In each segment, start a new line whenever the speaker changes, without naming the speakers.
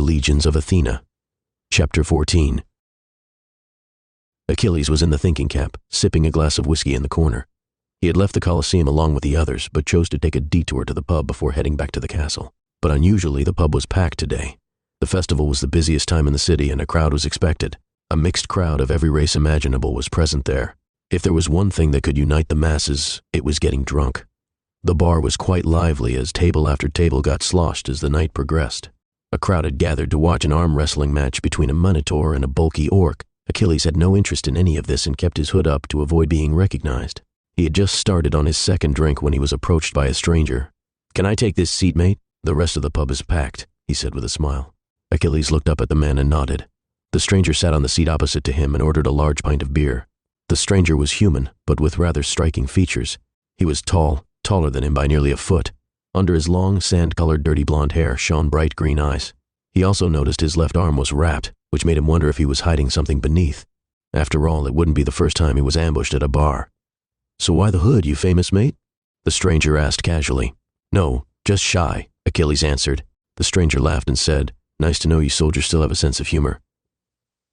The Legions of Athena. Chapter 14. Achilles was in the thinking cap, sipping a glass of whiskey in the corner. He had left the Colosseum along with the others, but chose to take a detour to the pub before heading back to the castle. But unusually, the pub was packed today. The festival was the busiest time in the city, and a crowd was expected. A mixed crowd of every race imaginable was present there. If there was one thing that could unite the masses, it was getting drunk. The bar was quite lively as table after table got sloshed as the night progressed. A crowd had gathered to watch an arm wrestling match between a minotaur and a bulky orc. Achilles had no interest in any of this and kept his hood up to avoid being recognized. He had just started on his second drink when he was approached by a stranger. "Can I take this seat, mate? The rest of the pub is packed," he said with a smile. Achilles looked up at the man and nodded. The stranger sat on the seat opposite to him and ordered a large pint of beer. The stranger was human, but with rather striking features. He was tall, taller than him by nearly a foot. Under his long, sand-colored, dirty blonde hair shone bright green eyes. He also noticed his left arm was wrapped, which made him wonder if he was hiding something beneath. After all, it wouldn't be the first time he was ambushed at a bar. "So why the hood, you famous mate?" the stranger asked casually. "No, just shy," Achilles answered. The stranger laughed and said, "Nice to know you soldiers still have a sense of humor."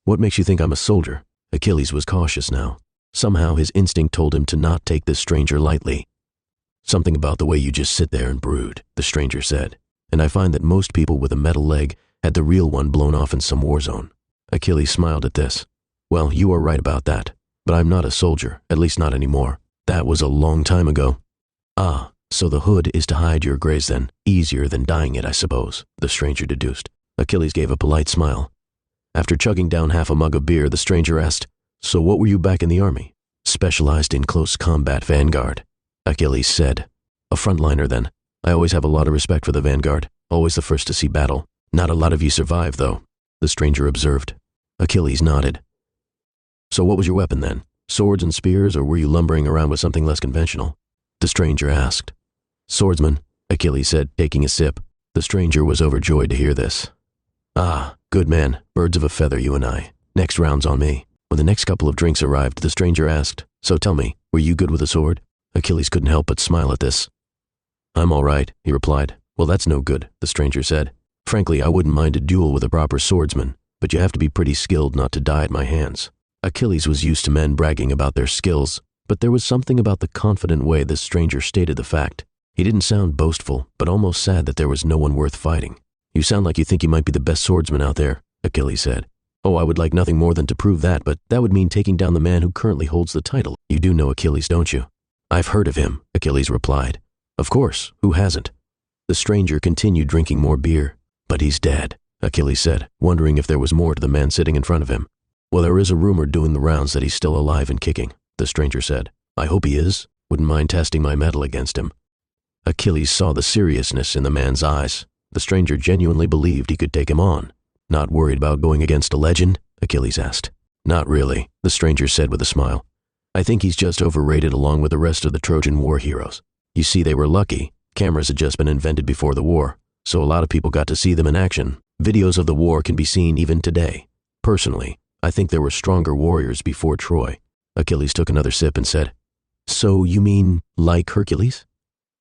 "What makes you think I'm a soldier?" Achilles was cautious now. Somehow his instinct told him to not take this stranger lightly. "Something about the way you just sit there and brood," the stranger said. "And I find that most people with a metal leg had the real one blown off in some war zone." Achilles smiled at this. "Well, you are right about that. But I'm not a soldier, at least not anymore. That was a long time ago." "Ah, so the hood is to hide your grays then. Easier than dyeing it, I suppose," the stranger deduced. Achilles gave a polite smile. After chugging down half a mug of beer, the stranger asked, "So what were you back in the army?" "Specialized in close combat vanguard," Achilles said. "A frontliner then. I always have a lot of respect for the vanguard, always the first to see battle. Not a lot of you survive, though," the stranger observed. Achilles nodded. "So what was your weapon then? Swords and spears, or were you lumbering around with something less conventional?" the stranger asked. "Swordsman," Achilles said, taking a sip. The stranger was overjoyed to hear this. "Ah, good man, birds of a feather, you and I. Next round's on me." When the next couple of drinks arrived, the stranger asked, "So tell me, were you good with a sword?" Achilles couldn't help but smile at this. "I'm all right," he replied. "Well, that's no good," the stranger said. "Frankly, I wouldn't mind a duel with a proper swordsman, but you have to be pretty skilled not to die at my hands." Achilles was used to men bragging about their skills, but there was something about the confident way this stranger stated the fact. He didn't sound boastful, but almost sad that there was no one worth fighting. "You sound like you think you might be the best swordsman out there," Achilles said. "Oh, I would like nothing more than to prove that, but that would mean taking down the man who currently holds the title. You do know Achilles, don't you?" "I've heard of him," Achilles replied. "Of course, who hasn't?" The stranger continued drinking more beer. "But he's dead," Achilles said, wondering if there was more to the man sitting in front of him. "Well, there is a rumor doing the rounds that he's still alive and kicking," the stranger said. "I hope he is. Wouldn't mind testing my mettle against him." Achilles saw the seriousness in the man's eyes. The stranger genuinely believed he could take him on. "Not worried about going against a legend?" Achilles asked. "Not really," the stranger said with a smile. "I think he's just overrated along with the rest of the Trojan war heroes. You see, they were lucky. Cameras had just been invented before the war, so a lot of people got to see them in action. Videos of the war can be seen even today. Personally, I think there were stronger warriors before Troy." Achilles took another sip and said, "So you mean like Hercules?"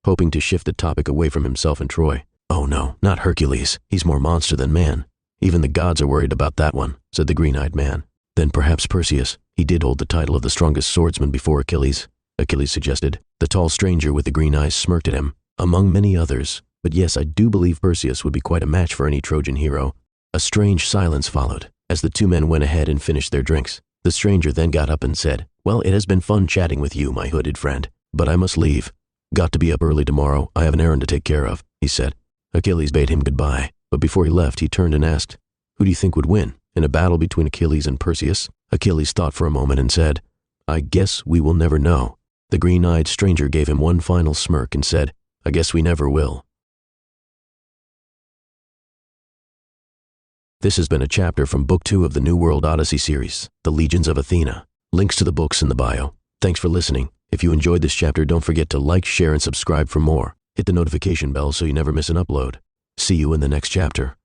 hoping to shift the topic away from himself and Troy. "Oh no, not Hercules. He's more monster than man. Even the gods are worried about that one," said the green-eyed man. "Then perhaps Perseus. He did hold the title of the strongest swordsman before Achilles," Achilles suggested. The tall stranger with the green eyes smirked at him. "Among many others. But yes, I do believe Perseus would be quite a match for any Trojan hero." A strange silence followed as the two men went ahead and finished their drinks. The stranger then got up and said, "Well, it has been fun chatting with you, my hooded friend, but I must leave. Got to be up early tomorrow. I have an errand to take care of," he said. Achilles bade him goodbye, but before he left, he turned and asked, "Who do you think would win in a battle between Achilles and Perseus?" Achilles thought for a moment and said, "I guess we will never know." The green-eyed stranger gave him one final smirk and said, "I guess we never will." This has been a chapter from Book 2 of the new World Odyssey Series, The Legions of Athena. Links to the books in the bio. Thanks for listening. If you enjoyed this chapter, don't forget to like, share, and subscribe for more. Hit the notification bell so you never miss an upload. See you in the next chapter.